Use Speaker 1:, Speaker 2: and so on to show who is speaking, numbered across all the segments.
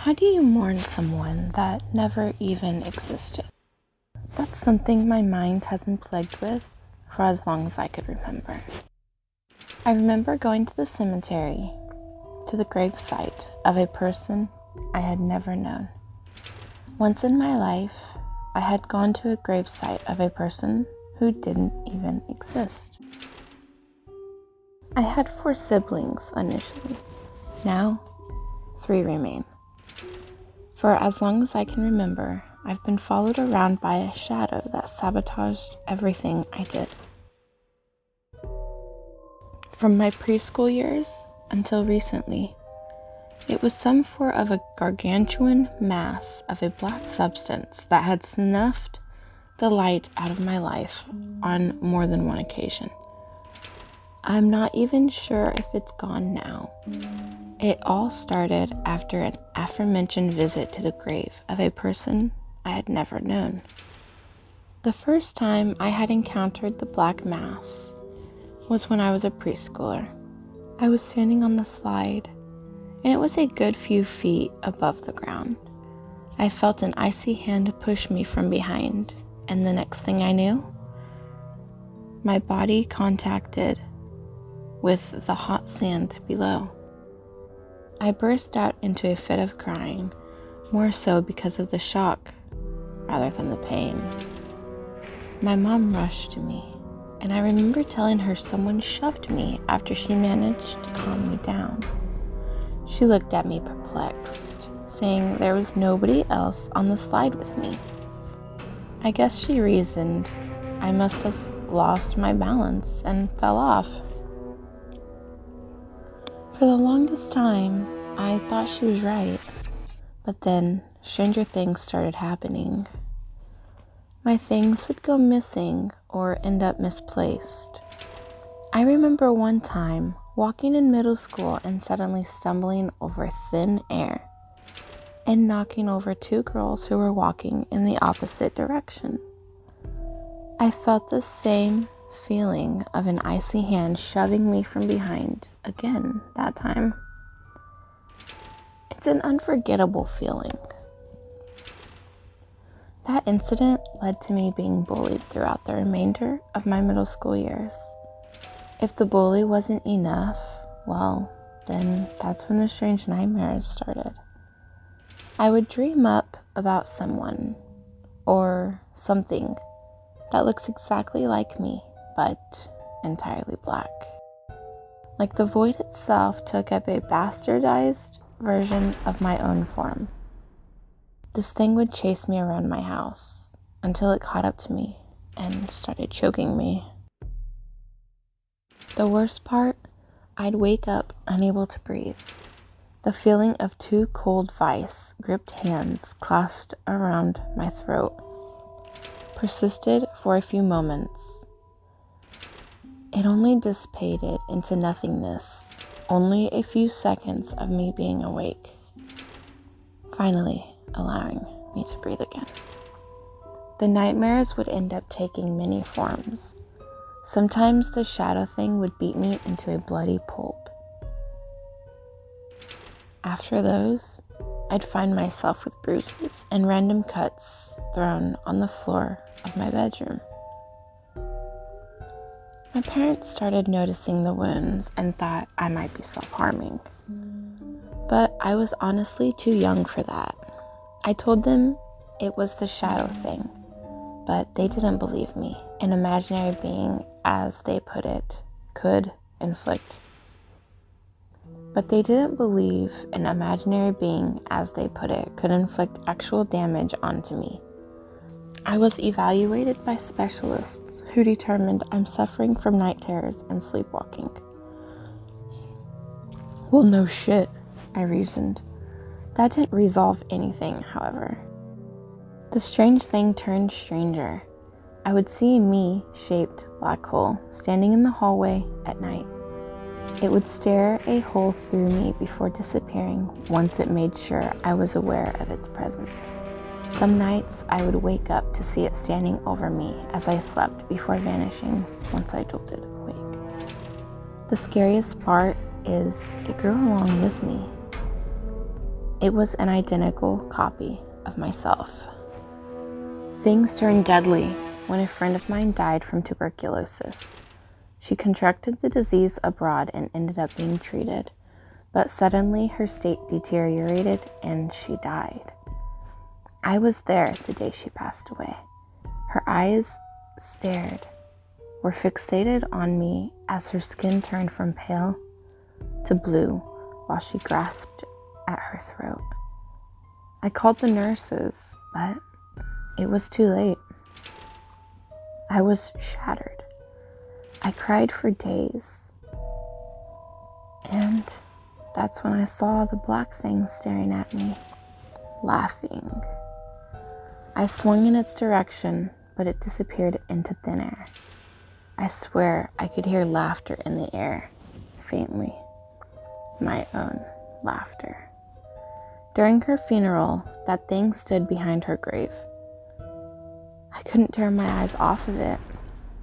Speaker 1: How do you mourn someone that never even existed? That's something my mind has been plagued with for as long as I could remember. I remember going to the cemetery, to the gravesite of a person I had never known. Once in my life, I had gone to a gravesite of a person who didn't even exist. I had 4 siblings initially. Now, 3 remain. For as long as I can remember, I've been followed around by a shadow that sabotaged everything I did. From my preschool years until recently, it was some form of a gargantuan mass of a black substance that had snuffed the light out of my life on more than one occasion. I'm not even sure if it's gone now. It all started after an aforementioned visit to the grave of a person I had never known. The first time I had encountered the black mass was when I was a preschooler. I was standing on the slide, and it was a good few feet above the ground. I felt an icy hand push me from behind, and the next thing I knew, my body contacted with the hot sand below. I burst out into a fit of crying, more so because of the shock rather than the pain. My mom rushed to me, and I remember telling her someone shoved me after she managed to calm me down. She looked at me perplexed, saying there was nobody else on the slide with me. I guess she reasoned I must have lost my balance and fell off. For the longest time, I thought she was right, but then stranger things started happening. My things would go missing or end up misplaced. I remember one time walking in middle school and suddenly stumbling over thin air and knocking over 2 girls who were walking in the opposite direction. I felt the same feeling of an icy hand shoving me from behind again that time. It's an unforgettable feeling. That incident led to me being bullied throughout the remainder of my middle school years. If the bully wasn't enough, well, then that's when the strange nightmares started. I would dream up about someone or something that looks exactly like me, but entirely black. Like the void itself took up a bastardized version of my own form. This thing would chase me around my house until it caught up to me and started choking me. The worst part, I'd wake up unable to breathe. The feeling of 2 cold vice-gripped hands clasped around my throat persisted for a few moments. It only dissipated into nothingness, only a few seconds of me being awake, finally allowing me to breathe again. The nightmares would end up taking many forms. Sometimes the shadow thing would beat me into a bloody pulp. After those, I'd find myself with bruises and random cuts thrown on the floor of my bedroom. My parents started noticing the wounds and thought I might be self-harming. But I was honestly too young for that. I told them it was the shadow thing, but they didn't believe me. An imaginary being, as they put it, could inflict. But they didn't believe an imaginary being, as they put it, could inflict actual damage onto me. I was evaluated by specialists who determined I'm suffering from night terrors and sleepwalking. Well, no shit, I reasoned. That didn't resolve anything, however. The strange thing turned stranger. I would see a me-shaped black hole standing in the hallway at night. It would stare a hole through me before disappearing once it made sure I was aware of its presence. Some nights I would wake up to see it standing over me as I slept before vanishing once I jolted awake. The scariest part is it grew along with me. It was an identical copy of myself. Things turned deadly when a friend of mine died from tuberculosis. She contracted the disease abroad and ended up being treated, but suddenly her state deteriorated and she died. I was there the day she passed away. Her eyes were fixated on me as her skin turned from pale to blue while she grasped at her throat. I called the nurses, but it was too late. I was shattered. I cried for days. And that's when I saw the black thing staring at me, laughing. I swung in its direction, but it disappeared into thin air. I swear I could hear laughter in the air, faintly. My own laughter. During her funeral, that thing stood behind her grave. I couldn't tear my eyes off of it.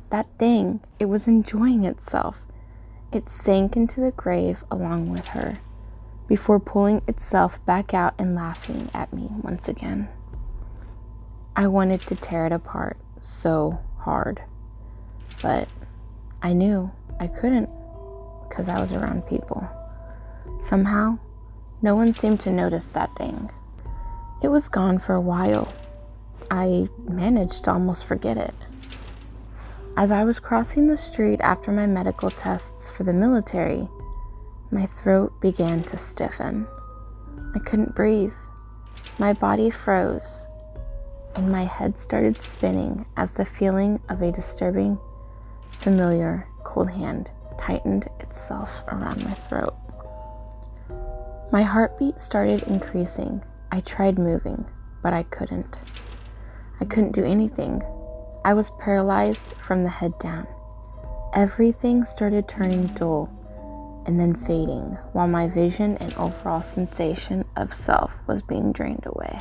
Speaker 1: That thing, it was enjoying itself. It sank into the grave along with her, before pulling itself back out and laughing at me once again. I wanted to tear it apart so hard, but I knew I couldn't because I was around people. Somehow, no one seemed to notice that thing. It was gone for a while. I managed to almost forget it. As I was crossing the street after my medical tests for the military, my throat began to stiffen. I couldn't breathe. My body froze, and my head started spinning as the feeling of a disturbing, familiar, cold hand tightened itself around my throat. My heartbeat started increasing. I tried moving, but I couldn't. I couldn't do anything. I was paralyzed from the head down. Everything started turning dull and then fading, while my vision and overall sensation of self was being drained away.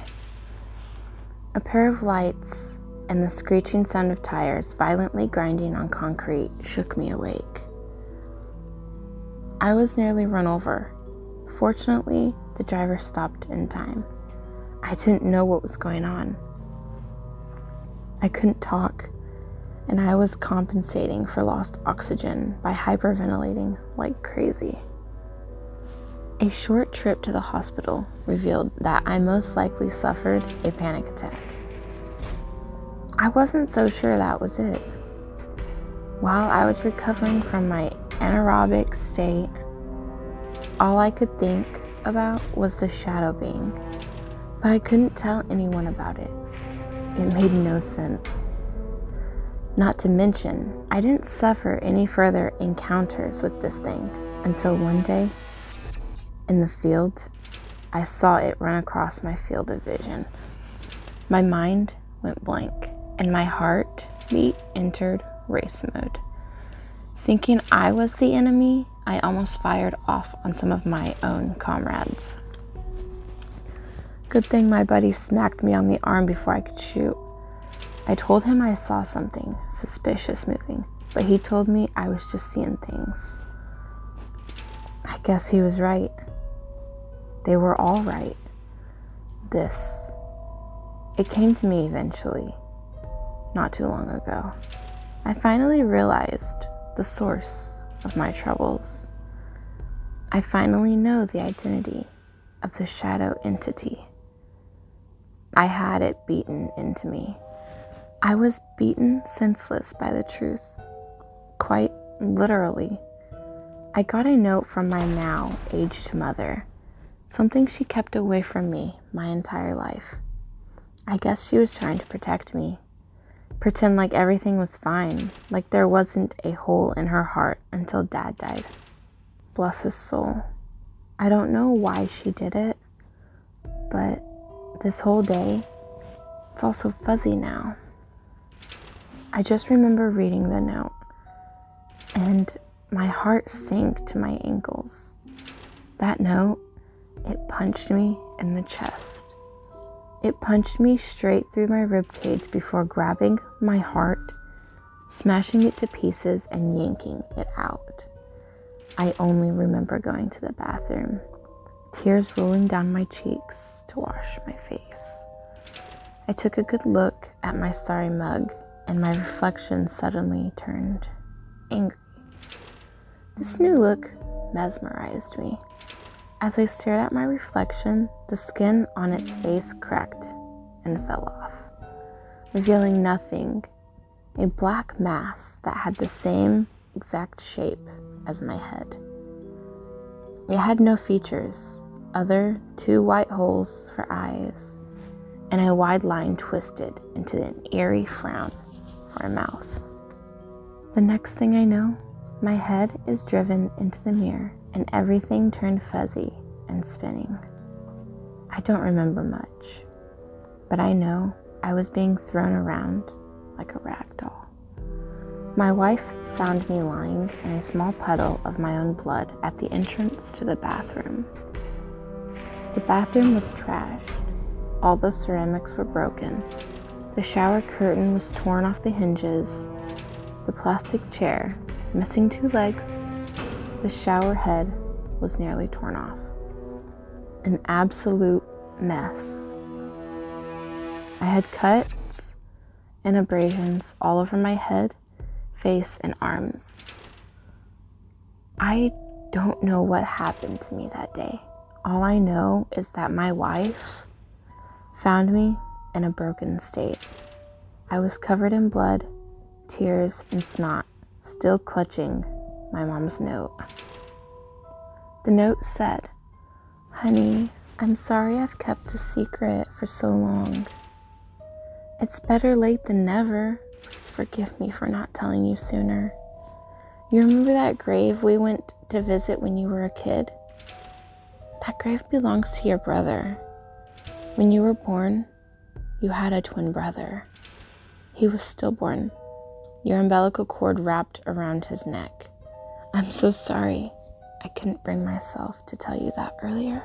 Speaker 1: A pair of lights and the screeching sound of tires violently grinding on concrete shook me awake. I was nearly run over. Fortunately, the driver stopped in time. I didn't know what was going on. I couldn't talk, and I was compensating for lost oxygen by hyperventilating like crazy. A short trip to the hospital revealed that I most likely suffered a panic attack. I wasn't so sure that was it. While I was recovering from my anaerobic state, all I could think about was the shadow being, but I couldn't tell anyone about it. It made no sense. Not to mention, I didn't suffer any further encounters with this thing until one day, in the field, I saw it run across my field of vision. My mind went blank, and my heartbeat entered race mode. Thinking I was the enemy, I almost fired off on some of my own comrades. Good thing my buddy smacked me on the arm before I could shoot. I told him I saw something suspicious moving, but he told me I was just seeing things. I guess he was right. They were all right. It came to me eventually, not too long ago. I finally realized the source of my troubles. I finally know the identity of the shadow entity. I had it beaten into me. I was beaten senseless by the truth. Quite literally. I got a note from my now aged mother, something she kept away from me my entire life. I guess she was trying to protect me, pretend like everything was fine, like there wasn't a hole in her heart until Dad died. Bless his soul. I don't know why she did it, but this whole day, it's all so fuzzy now. I just remember reading the note, and my heart sank to my ankles. That note, it punched me in the chest. It punched me straight through my ribcage before grabbing my heart, smashing it to pieces, and yanking it out. I only remember going to the bathroom. tears rolling down my cheeks to wash my face. I took a good look at my sorry mug, and my reflection suddenly turned angry. This new look mesmerized me. As I stared at my reflection, the skin on its face cracked and fell off, revealing nothing, a black mass that had the same exact shape as my head. It had no features, other 2 white holes for eyes, and a wide line twisted into an eerie frown for a mouth. The next thing I know, my head is driven into the mirror and everything turned fuzzy and spinning. I don't remember much, but I know I was being thrown around like a rag doll. My wife found me lying in a small puddle of my own blood at the entrance to the bathroom. The bathroom was trashed. All the ceramics were broken. The shower curtain was torn off the hinges. The plastic chair, missing 2 legs. The shower head was nearly torn off. An absolute mess. I had cuts and abrasions all over my head, face, and arms. I don't know what happened to me that day. All I know is that my wife found me in a broken state. I was covered in blood, tears, and snot, still clutching my mom's note. The note said, "Honey, I'm sorry I've kept this secret for so long. It's better late than never. Please forgive me for not telling you sooner. You remember that grave we went to visit when you were a kid? That grave belongs to your brother. When you were born, you had a twin brother. He was stillborn. Your umbilical cord wrapped around his neck. I'm so sorry. I couldn't bring myself to tell you that earlier."